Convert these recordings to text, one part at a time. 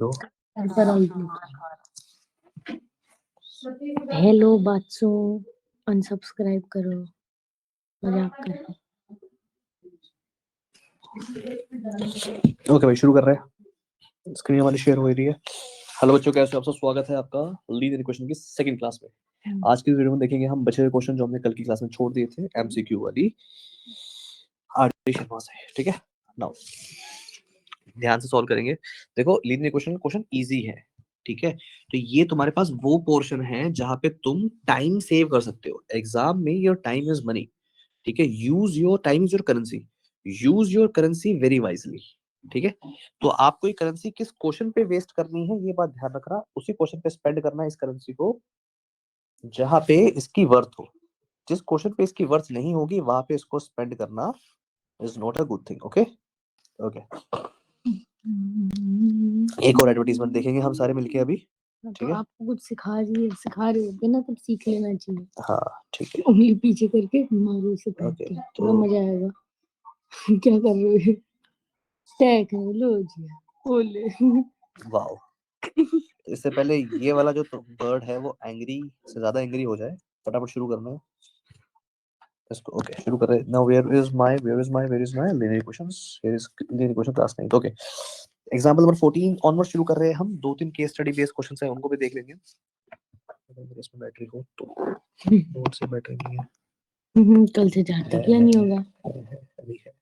दो। हेलो बच्चों, अनसब्सक्राइब करो, मजाक कर रहे। ओके भाई, शुरू कर रहे हैं। स्क्रीन हमारी शेयर हो रही है। हेलो बच्चों, कैसे हो आप सब? स्वागत है आपका लीनियर इक्वेशन की सेकंड क्लास में। आज की वीडियो में देखेंगे हम बचे हुए क्वेश्चन जो हमने कल की क्लास में छोड़ दिए थे, एमसीक्यू वाली आरडी शर्मा से। ठीक है, नाउ ध्यान से सॉल्व करेंगे। देखो, लीनियर इक्वेशन का क्वेश्चन इजी है। ठीक है, तो ये तुम्हारे पास वो पोर्शन है जहां पे तुम टाइम सेव कर सकते हो। एग्जाम में योर टाइम इज मनी। ठीक है, use your time is your currency, use your currency very wisely. ठीक है, तो आपको ये करेंसी किस क्वेश्चन पे वेस्ट करनी है ये बात ध्यान रखना। उसी क्वेश्चन पे स्पेंड करना है इस करेंसी को जहां पे इसकी वर्थ हो। जिस क्वेश्चन पे इसकी वर्थ नहीं होगी वहां पे इसको स्पेंड करना is not a good thing. Okay okay, एक और एडवर्टीजमेंट देखेंगे हम सारे मिलके अभी। ठीक है, आपको कुछ सिखा रहे होते ना, तब सीख लेना चाहिए। हाँ ठीक है, उंगली पीछे करके मारो से ओके, थोड़ा मजा आएगा। क्या कर रहे हो? टेक्नोलॉजी बोले। वाओ। इससे पहले ये वाला जो बर्ड है वो एंग्री से ज्यादा एंग्री हो जाए, फटाफट शुरू करना है इसको। ओके, शुरू कर रहे हैं। Now where is my linear equations. Here is linear equation class 9। Okay, example number 14 onward शुरू कर रहे हैं हम। दो तीन केस स्टडी बेस्ड क्वेश्चंस हैं, उनको भी देख लेंगे। अगर इसमें बैटरी हो तो नोट से बैटरी नहीं है। कल से चार्ज तक या नहीं होगा। अभी है।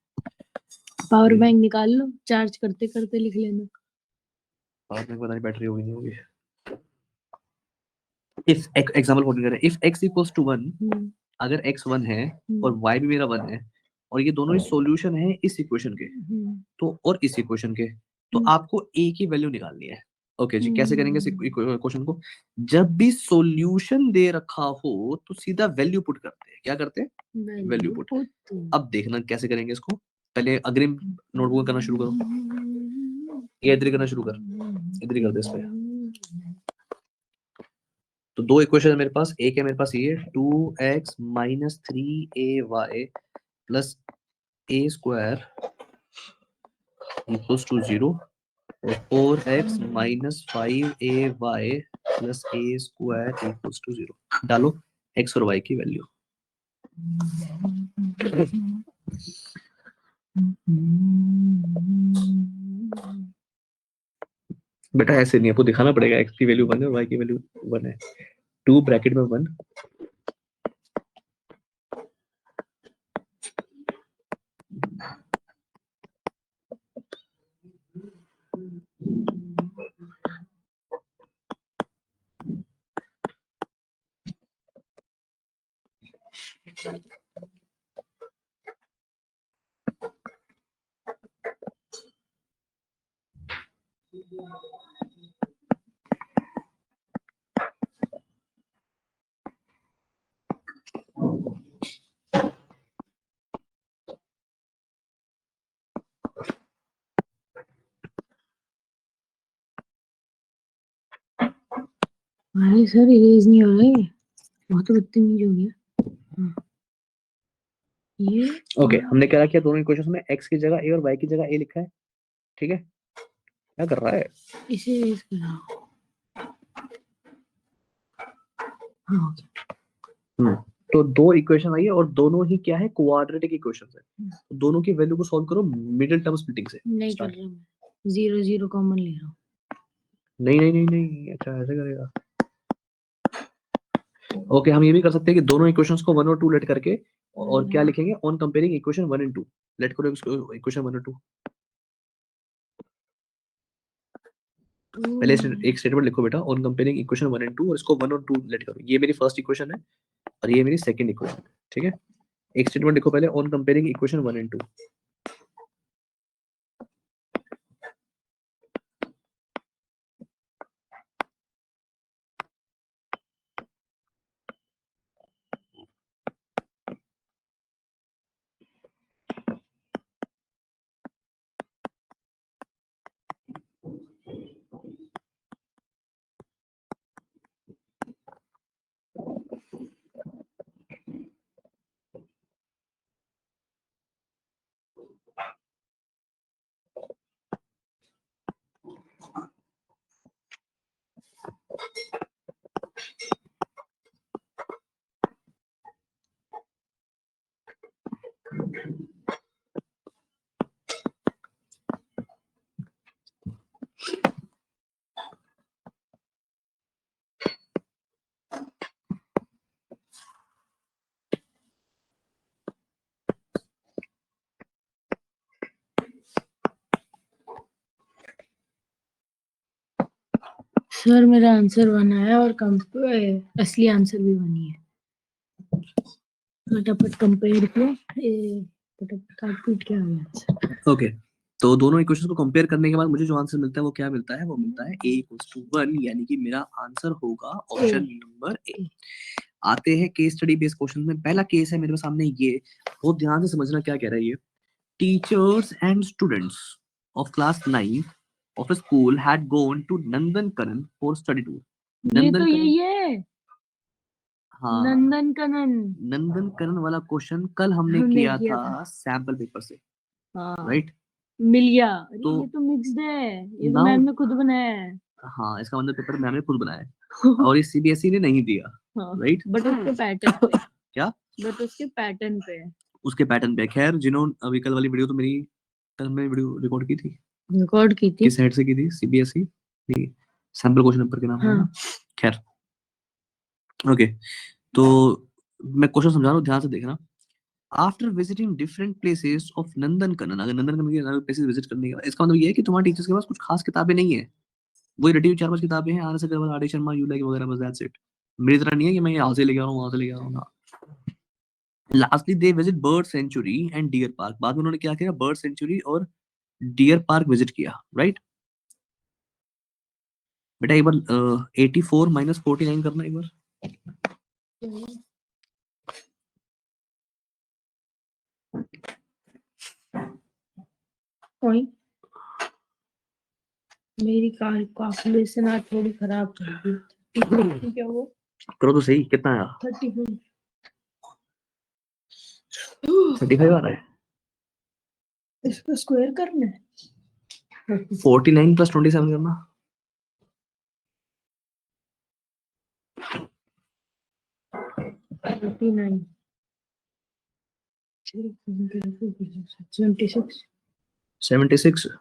पावर बैंक निकाल लो, चार्ज करते करते लिख लेना। पावर बैंक पता नहीं बैटरी होगी नहीं होगी। इफ एग्जांपल 14 करें, इफ x इक्वल्स टू 1, अगर x 1 है और y भी मेरा 1 है और ये दोनों ही सॉल्यूशन है इस इक्वेशन के, तो और इस इक्वेशन के, तो आपको a की वैल्यू निकालनी है। ओके जी, कैसे करेंगे इस क्वेश्चन को? जब भी सॉल्यूशन दे रखा हो तो सीधा वैल्यू पुट करते हैं। क्या करते हैं? Value put. अब देखना कैसे करेंगे इसको। पहले अग्रिम नोटबुक करना शुरू करो। ये इधर ही करना शुरू कर, इधर ही कर दे इस पे। तो दो इक्वेशन है मेरे पास। एक है मेरे पास ये 2x minus 3ay plus a square equals to 0 और 4x minus 5ay plus a square equals to 0। डालो x और y की वैल्यू। बेटा ऐसे नहीं, आपको दिखाना पड़ेगा x की वैल्यू 1 है, y की वैल्यू 1 है। 2 ब्रैकेट में 1, अरे सर, इरेज नहीं हो रहा है, बहुत बदतमीज हो गया ये। ओके, हमने क्या किया, दोनों इक्वेशंस में x की जगह a और y की जगह a लिखा है। ठीक है, क्या कर रहा है? इसे इरेज करो। हाँ, तो दो इक्वेशन आई है और दोनों ही क्या है, क्वाड्रेटिक इक्वेशंस है। तो दोनों की वैल्यू को सॉल्व करो मिडिल टर्म स्प्लिटिंग से। नहीं कर रहा मैं, 0 0 कॉमन ले रहा हूँ। नहीं नहीं नहीं नहीं, अच्छा ऐसे करेगा। ओके, हम ये भी कर सकते हैं कि दोनों इक्वेशंस को 1 और 2 लेट करके और क्या लिखेंगे, on comparing equation 1 and 2। Let करो इक्वेशन 1 और 2। पहले एक स्टेटमेंट लिखो बेटा, ऑन कंपेयरिंग इक्वेशन 1 एंड 2, और इसको 1 और 2 लेट करो। ये मेरी फर्स्ट इक्वेशन है और ये मेरी सेकंड इक्वेशन है। ठीक है, एक स्टेटमेंट लिखो पहले, on comparing equation 1 and 2। Sir मेरा आंसर बना है और असली आंसर भी बनी है। फटाफट कंपेयर किया, फटाफट काट पीट के आ गया। ओके, तो दोनों इक्वेशंस को कंपेयर करने के बाद मुझे जो आंसर मिलता है वो क्या मिलता है, वो मिलता है a = 1, यानी कि मेरा आंसर होगा ऑप्शन नंबर ए। आते हैं केस स्टडी बेस्ड क्वेश्चन में। पहला केस है मेरे सामने, ये बहुत ध्यान से समझना क्या कह रहा है ये। Teachers and students of class 9 of a school had gone to Nandankanan for study tour. ये तो नंदनकनन, यही है, हाँ, नंदनकनन नंदनकनन वाला क्वेश्चन कल हमने हमने किया किया था सैंपल पेपर से, हाँ राइट? मिल गया। अरे तो ये तो मिक्स्ड है, ये तो नाउ, मैम ने खुद बनाया है। हाँ, इसका मतलब पेपर मैंने खुद बनाया है और ये सीबीएसई ने नहीं दिया, हाँ, राइट? बट उसके पैटर्न पे, क्या? बट उसके पैटर्न पे है। उसके पैटर्न पे। खैर, जिन्होंने अभी कल वाली वीडियो तो मेरी, कल मैंने वीडियो रिकॉर्ड की थी, रिकॉर्ड की थी। किस साइड से की थी? सीबीएसई, सैंपल क्वेश्चन पेपर के नाम है हाँ। ना। खैर, ओके, तो मैं क्वेश्चन समझा रहा हूँ, ध्यान से देखना। After visiting different places of Nandankanan, अगर नंदनकनन के अलग प्लेसेस विजिट करने के बाद, इसका मतलब ये है कि तुम्हारे टीचर्स के पास कुछ खास किताबें नहीं है, वही रटी हुई 4-5 किताबें हैं, R S Agarwal, R D Sharma, U like वगैरह, बस दैट्स इट। मेरी तरह नहीं है कि मैं यहाँ से लेके आ रहा हूँ, वहां से लेके आ रहा हूँ ना। Lastly they visit bird sanctuary and deer park. बाद में उन्होंने क्या किया? बर्ड सेंचुरी और डियर पार्क विजिट किया, राइट? बेटा एक बार 84 - 49 करना एक बार। कोई मेरी कैलकुलेशन आज थोड़ी खराब चल रही। क्या वो करो तो सही, कितना आया? 34। 35 आ रहा है। इसको स्क्वायर करना है। 49 + 27 करना। 39 76 76।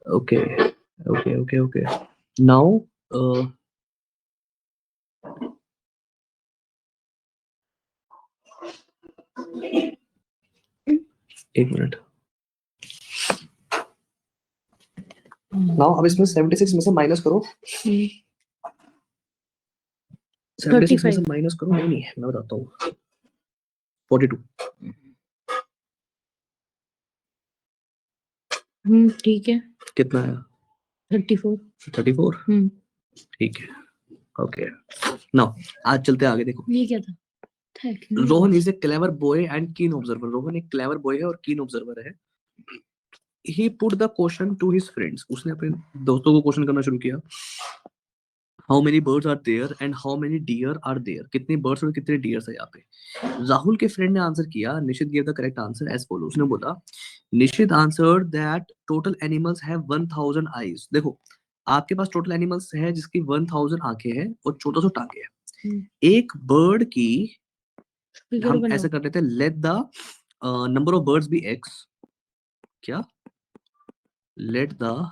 Okay okay okay okay, now एक मिनट। नाउ अब इसमें 76 में से माइनस करो, 76 में से माइनस करो। नहीं नहीं, मैं बताता हूँ। 42। ठीक है। कितना आया? 34। 34, ठीक है, ओके। नाउ आज चलते आगे, देखो। ये क्या था? Rohan is a clever boy and keen observer. Rohan एक क्लेवर बॉय है और कीन ऑब्जर्वर है। He put the question to his friends. उसने अपने दोस्तों को क्वेश्चन करना शुरू किया। How many birds are there and how many deer are there. कितने बर्ड्स और कितने डियर्स है यहाँ पे। राहुल के फ्रेंड ने आंसर किया, Nishit give the correct answer as follow. उसने बोला, Nishit answered that total animals have 1000 eyes. देखो, आपके पास टोटल एनिमल्स है जिसकी 1000 आंखें हैं और 1400 टांगे हैं। एक बर्ड की, हम ऐसा कर लेते हैं, let the number of birds be X. क्या? Let the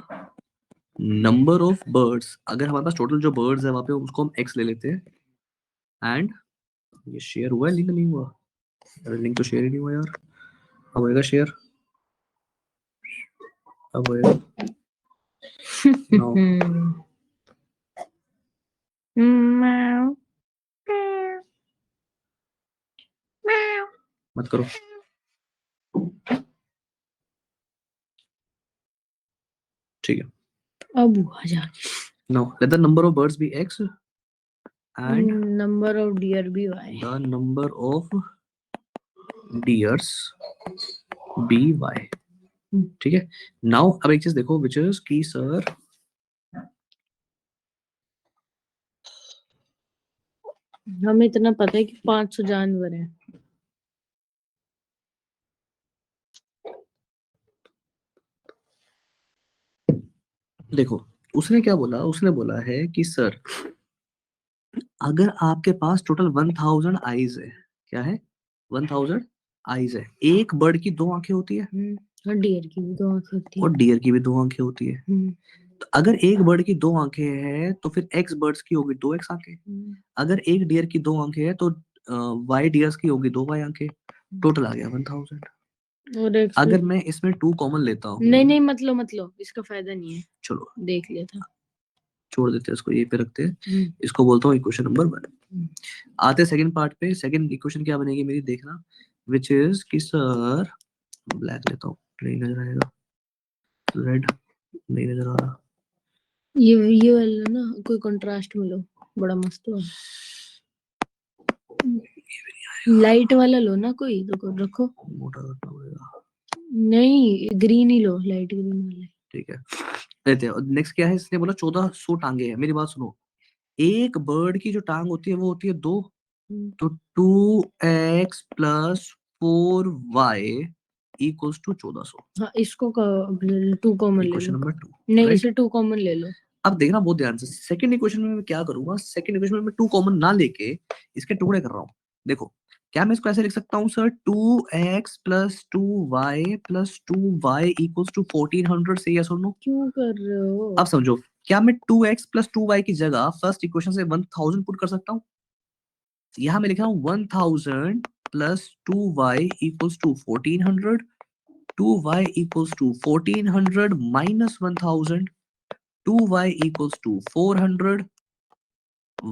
number of birds, अगर हमारे पास टोटल जो बर्ड्स है वहां पे उसको हम एक्स ले लेते हैं। एंड ये शेयर हुआ है, लिंक नहीं हुआ? अरे लिंक तो शेयर ही नहीं हुआ यार। अब होएगा शेयर, अब होएगा। No. मत करो। ठीक है, अब हुआ जाके। now let the number of birds be x and number of dear भी y। the number of deers be y। ठीक है, नाउ अब एक चीज देखो, विच इज की सर, हमें इतना पता है कि 500 जानवर हैं। देखो उसने क्या बोला, उसने बोला है कि सर अगर आपके पास टोटल 1000 आईज है, क्या है? 1000 आईज है। एक बर्ड की 2 आंखें होती है और डियर की भी 2 आंखें होती है और डियर की भी 2 आंखें होती है। तो अगर एक बर्ड की 2 आंखें हैं तो फिर एक्स बर्ड्स की होगी 2 एक्स आंखें। अगर एक डियर की 2 आंखें हैं तो वाई डियर्स की होगी 2 वाई आंखें। टोटल आ गया 1000। और अगर मैं इसमें 2 कॉमन लेता हूँ, नहीं नहीं, मतलब इसका फायदा नहीं है, चलो देख लिया था। छोड़ देते हैं इसको, यहीं पे रखते हैं, इसको बोलता हूँ इक्वेशन नंबर 1। आते सेकंड पार्ट पे। सेकंड इक्वेशन क्या बनेगी मेरी, देखना, विच इज कि सर ब्लैक लेता हूँ, नहीं नजर आएगा, रेड नहीं नजर आ रहा, ये वाला ना कोई कंट्रास्ट में लो, बड़ा मस्त हो। लाइट वाला लो ना कोई, रखो। मोटा रखना पड़ेगा। नहीं ग्रीन ही लो, लाइट ग्रीन वाला। ठीक है, लेते हैं। नेक्स्ट क्या है, इसने बोला 1400 टांगे हैं। मेरी बात सुनो, एक बर्ड की जो टांग होती है वो होती है 2, तो 2x + 4y इक्वल्स टू 1400। हाँ, इसको 2 कॉमन ले इक्वेशन लो। नंबर 2, नहीं, राइट? इसे 2 कॉमन ले लो। अब देखना बहुत ध्यान से, सेकंड इक्वेशन में मैं क्या करूंगा, सेकंड इक्वेशन में मैं 2 कॉमन ना लेके इसके टुकड़े कर रहा हूँ। देखो, क्या मैं इसको ऐसे लिख सकता हूँ sir, 2x + 2y + 2y equals to 1400 से, यस और नो? क्यों कर रहे हो? अब समझो, क्या मैं 2x + 2y की जगह फर्स्ट इक्वेशन से 1000 पुट कर सकता हूँ? यहां मैं लिख रहा हूँ 1000 + 2y equals to 1400, 2y equals to 1400 minus 1000, 2y equals to 400,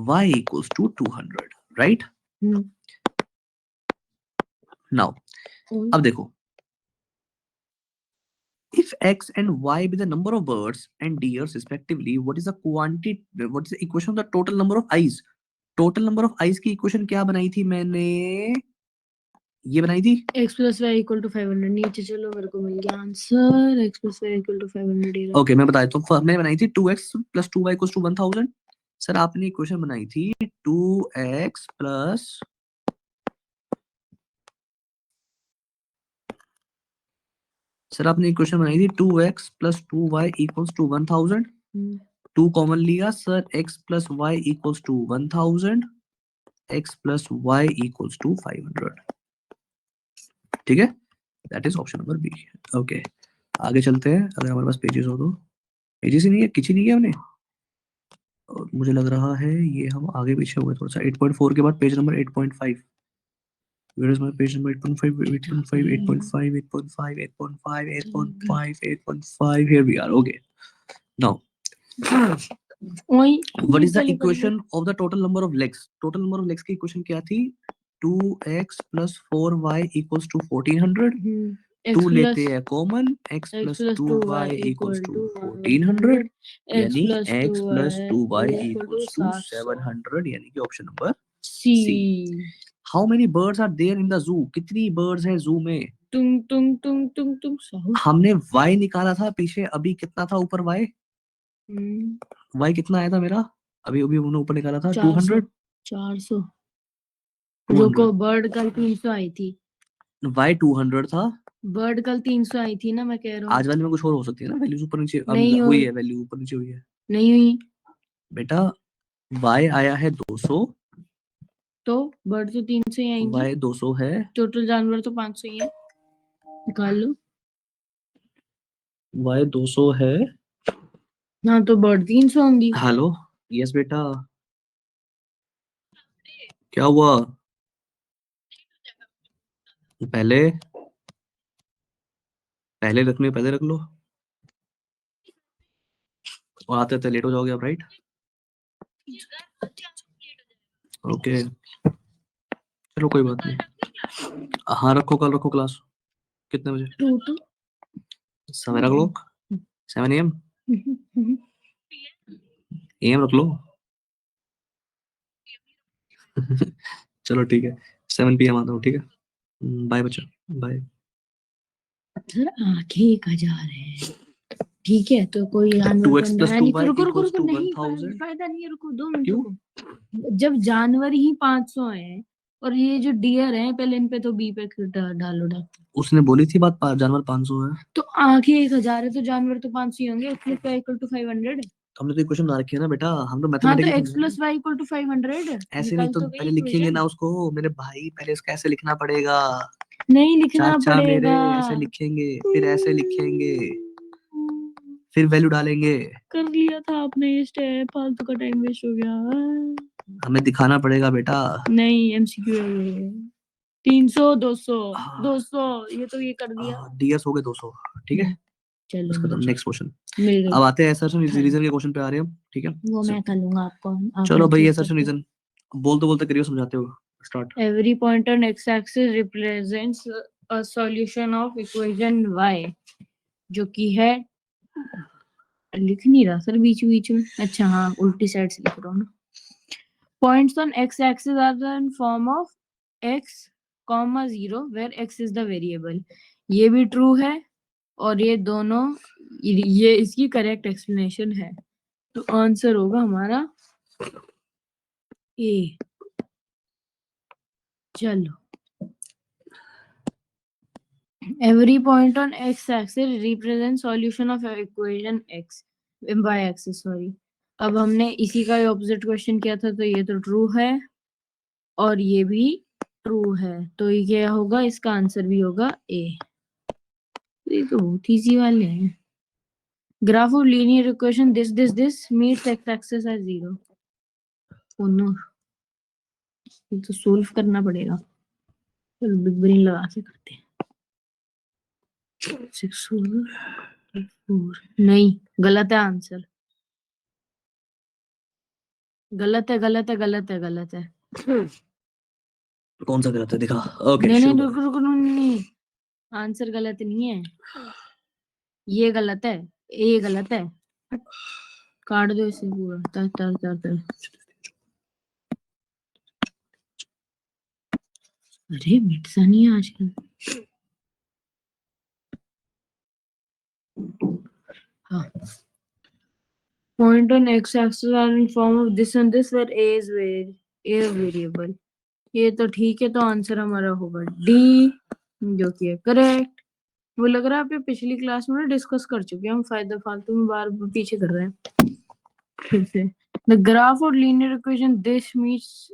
y equals to 200, right? Now, अब देखो, if x and y be the number of birds and deers respectively, what is the equation of the total number of eyes? Total number of eyes की equation क्या बनाई थी मैंने, ये बनाई थी x + y = 500। नीचे चलो, मेरे को मिल गया आंसर, x + y = 500। ओके, मैं बता देता हूँ। हमने बनाई थी 2x + 2y = 1000। सर आपने इक्वेशन बनाई थी 2x + सर आपने इक्वेशन बनाई थी 2x + 2y = 1000। 2 कॉमन लिया sir, x + y = 1000, x + y = 500। ठीक है, that is option number B. Okay, आगे चलते हैं। अगर हमारे पास पेजेस हो तो, पेजेस ही नहीं है, किसी नहीं है हमने, और मुझे लग रहा है ये हम आगे पीछे हुए थोड़ा सा। 8.4 के बाद page number 8.5। Where is my page number? 8.5, 8.5, 8.5, 8.5, 8.5, 8.5, 8.5. Here we are. Okay. Now, what is the equation of the total number of legs? Total number of legs की equation क्या थी? 2x + 4y = 1400. 2 लेते हैं कॉमन, x + 2y = 1400, यानी x + 2y = 700, यानी कि option number C. How many birds are there in the zoo? कितनी birds हैं जू में? तुम तुम तुम तुम तुम साहू। हमने y निकाला था पीछे, अभी कितना था ऊपर y? y कितना आया था मेरा? अभी अभी हमने ऊपर निकाला था 200। 400। रुको, बर्ड कल 300 आई थी। y 200 था। बर्ड कल 300 आई थी ना, मैं कह रहा हूँ। आज वाले में कुछ और हो सकती है ना, वैल्यूज ऊपर नीचे नहीं हुई है, वैल्यू ऊपर नीचे हुई है। नहीं हुई बेटा y आया है 200, तो बर्ड तो 300 ही आएंगी। y 200 है, टोटल जानवर तो 500 ही है, निकाल लो। y 200 है। हाँ, तो बर्ड 300 होंगी। हेलो, यस बेटा, क्या हुआ? पहले पहले रखने पहले रख लो, और आते आते लेट हो जाओगे आप, राइट? ओके, चलो कोई बात नहीं। हाँ रखो, कल रखो क्लास। कितने बजे? सवेरा क्लॉक 7 AM। AM रख लो। चलो ठीक है, 7 PM आता हूँ, ठीक है? बाय बच्चा, बाय। सर आंखें कजा रहे हैं, ठीक है? तो कोई जानवर 2x बन + है नहीं। 2y रुको रुको = रुको, नहीं 1000। फायदा नहीं है, रुको 2 मिनट क्यों? रुको। जब जानवर ही 500 है और ये जो डियर है, पहले इन पे तो बी पे डालो। उसने बोली थी बात, जानवर 500 है। तो आंखें 1000 है तो जानवर तो 500 ही होंगे, इसलिए = 500। हमने तो इक्वेशन बना रखी है ना बेटा, हम तो हाँ, तो मैथमेटिक्स x + y = 500 ऐसे नहीं निकल तो तो गई पहले लिखेंगे इक्वेशन। ना उसको मेरे भाई, पहले इसका ऐसे लिखना पड़ेगा। नहीं लिखना चाचा मेरे पड़ेगा, ऐसे लिखेंगे, फिर ऐसे लिखेंगे, फिर वैल्यू डालेंगे। कर लिया था आपने ये स्टेप, फालतू का टाइम वेस्ट हो गया। हमें दिखाना पड़ेगा बेटा। नहीं, MCQ है। 300 200 200, ये तो ये कर दिया। DS हो गए 200, ठीक है? चलो इसका बच्चों, नेक्स्ट क्वेश्चन। मिल गई। अब आते हैं असर्शन हाँ। रीजन के क्वेश्चन पे आ रहे हैं हम, ठीक है। वो मैं कर लूंगा आपको, आप चलो भाई confuse असर्शन करके। रीजन बोलते बोलते करियो, समझाते हो। Start. Every point on x-axis represents a solution of equation y, जो कि है, लिख नहीं रहा सर बीच बीच में, अच्छा हाँ उल्टी साइड से लिख रहा हूँ ना। Points on x-axis are in form of x, 0 where x is the variable। ये भी ट्रू है और ये दोनों, ये इसकी करेक्ट एक्सप्लेनेशन है, तो आंसर होगा हमारा ए। चलो, every point on x-axis represents solution of equation x, y-axis sorry. अब हमने इसी का ऑपोजिट क्वेश्चन किया था, तो ये तो ट्रू है और ये भी ट्रू है, तो ये क्या होगा, इसका आंसर भी होगा ए। ये तो बहुत इजी वाले हैं। Graph of linear equation this meets X axis at 0। Oh no, ये तो सोल्व करना पड़ेगा, चलो बिग ब्रेन लगा के करते हैं। 6 4 नहीं, गलत है आंसर, गलत है गलत है गलत है गलत है। कौन सा गलत है दिखा। ओके नहीं नहीं शुरू रुको रुको, नहीं आंसर गलत नहीं है, ये गलत है, ये गलत है, काट दो इसे पूरा, तर तर तर तर। अरे मिटता नहीं है आजकल। हाँ, point on x-axis are in form of this and this where a is a variable। ये तो ठीक है, तो आंसर हमारा होगा डी, जो कि है करेक्ट। वो लग रहा है आप ये पिछली क्लास में डिस्कस कर चुके हैं, हम फायदा फालतू में बार पीछे कर रहे हैं फिर से। द ग्राफ और लीनियर इक्वेशन दिस मीट्स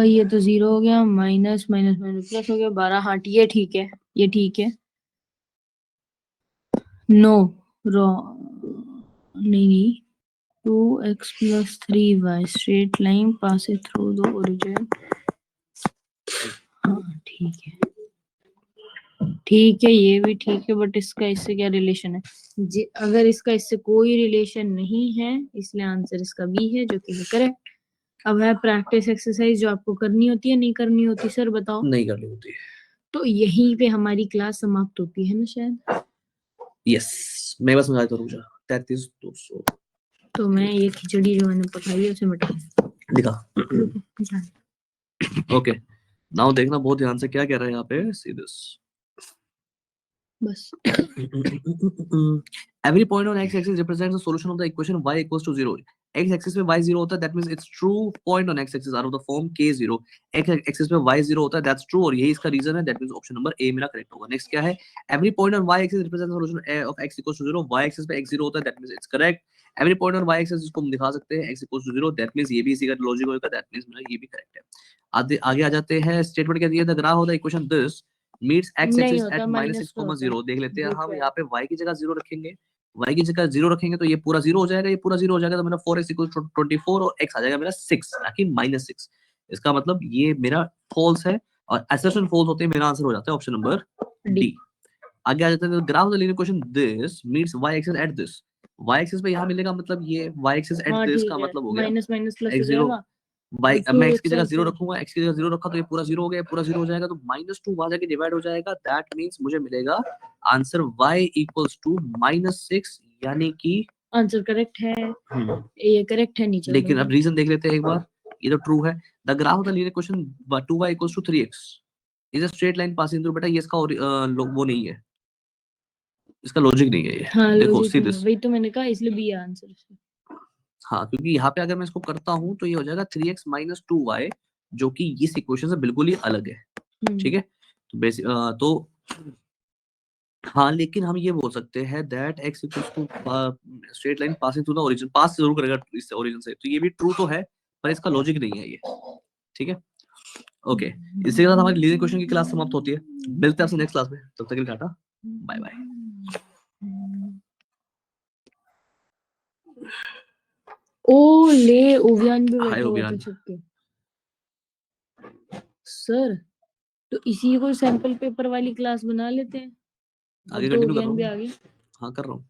ये तो 0 हो गया, माइनस माइनस माइनस प्लस हो गया 12। हाँ ये ठीक है, ये ठीक है। नो नहीं नहीं, 2x plus 3y straight line passes through the origin। हाँ ठीक है, ठीक है ये भी ठीक है, बट इसका इससे क्या रिलेशन है, अगर इसका इससे कोई रिलेशन नहीं है, इसलिए आंसर इसका बी है, जो कि है करेक्ट। अब है प्रैक्टिस एक्सरसाइज, जो आपको करनी होती है, नहीं करनी होती सर बताओ। नहीं करनी होती। तो यहीं पे हमारी क्लास समाप्त होती है ना शायद। यस मैं बस समझा तो रुक जा। 33 200 तो मैं ये खिचड़ी जो मैंने पकाई है उसे मिटा दिखा। ओके नाउ देखना बहुत ध्यान से क्या कह रहा है यहाँ पे, सी दिस। बस Every point on x-axis represents the solution of the equation y equals to 0। x-axis पे y 0 होता है, that means it's true point on x-axis are of the form k0। x-axis पे y 0 होता है, that's true, और यही इसका reason है, that means option number A मेरा करेक्ट होगा। नेक्स्ट क्या है, every point on y-axis represents the solution of x equals to 0। y-axis पे x 0 होता है, that means it's correct। every point on y-axis जिसको हम दिखा सकते हैं x equals to 0, that means ये भी इसी का लॉजिक होगा, that means मेरा ये भी करेक्ट है। आगे आ जाते हैं, स्टेटमेंट क्या दिया था, ग्राफ होता है इक्वेशन दिस मीट्स एक्स नहीं एक्सिस होता, एट माइनस का होता है। -6,0। देख लेते हैं हम देखो यहाँ पे y की जगह 0 रखेंगे, y की जगह 0 रखेंगे तो ये पूरा 0 हो जाएगा, ये पूरा 0 हो जाएगा, तो मेरा 4x = 24 और x आ जाएगा मेरा 6 ना कि -6। इसका मतलब ये मेरा फॉल्स है और असर्शन फॉल्स होते हैं, मेरा आंसर हो जाता है ऑप्शन नंबर डी। आगे आ जाते हैं, graph of the linear equation this meets y axis at this. y axis पे यहाँ मिलेगा, मतलब ये y एक्सिस एट हाँ दिस ठीक का है, मतलब हो गया माइनस माइनस प्लस हो x 0 जाएगा, बाई, अब मैं x की जगह 0 2x रखूंगा, x की जगह 0 रखा तो ये पूरा 0 हो गया, पूरा 0 हो जाएगा तो -2 वहां जाके डिवाइड हो जाएगा, दैट मींस मुझे मिलेगा आंसर y = -6, यानी कि आंसर करेक्ट है, ये करेक्ट है नीचे लेकिन वाला। अब रीजन देख लेते हैं एक बार, ये तो ट्रू है। The graph of the linear equation 2y = 3x is a straight line passing through. बेटा ये इसका वो नहीं है, इसका लॉजिक नहीं है ये। हाँ देखो लॉजिक सी नहीं है, दिस। वही तो मैंने कहा, इसलिए बी आंसर। हाँ क्योंकि यहाँ पे अगर मैं इसको करता हूँ तो ये हो जाएगा 3x - 2y, जो कि इस इक्वेशन से बिल्कुल ही अलग है, ठीक है। तो बेसिक तो हाँ, लेकिन हम ये बोल सकते हैं that x = straight line passing through the origin, pass जरूर करेगा इस ओरिजिन से, तो ये भी ट्रू तो है पर इसका लॉजिक नहीं है ये, ठीक है। ओके इसके साथ हमारी लीनियर इक्वेशन की क्लास समाप्त होती है। मिलते हैं आपसे नेक्स्ट क्लास में, तब तक के लिए टाटा बाय बाय। ओ ले, ओवियन भी हाय बैठा हुआ था ओबियान। छुप के। सर तो इसी को सैंपल पेपर वाली क्लास बना लेते हैं। आगे अब तो कंटिन्यू कर ज्ञान भी रहा आ हूँ। गया। हाँ कर रहा हूँ,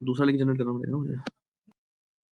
दूसरा लिंक जनरेट करना पड़ेगा मुझे।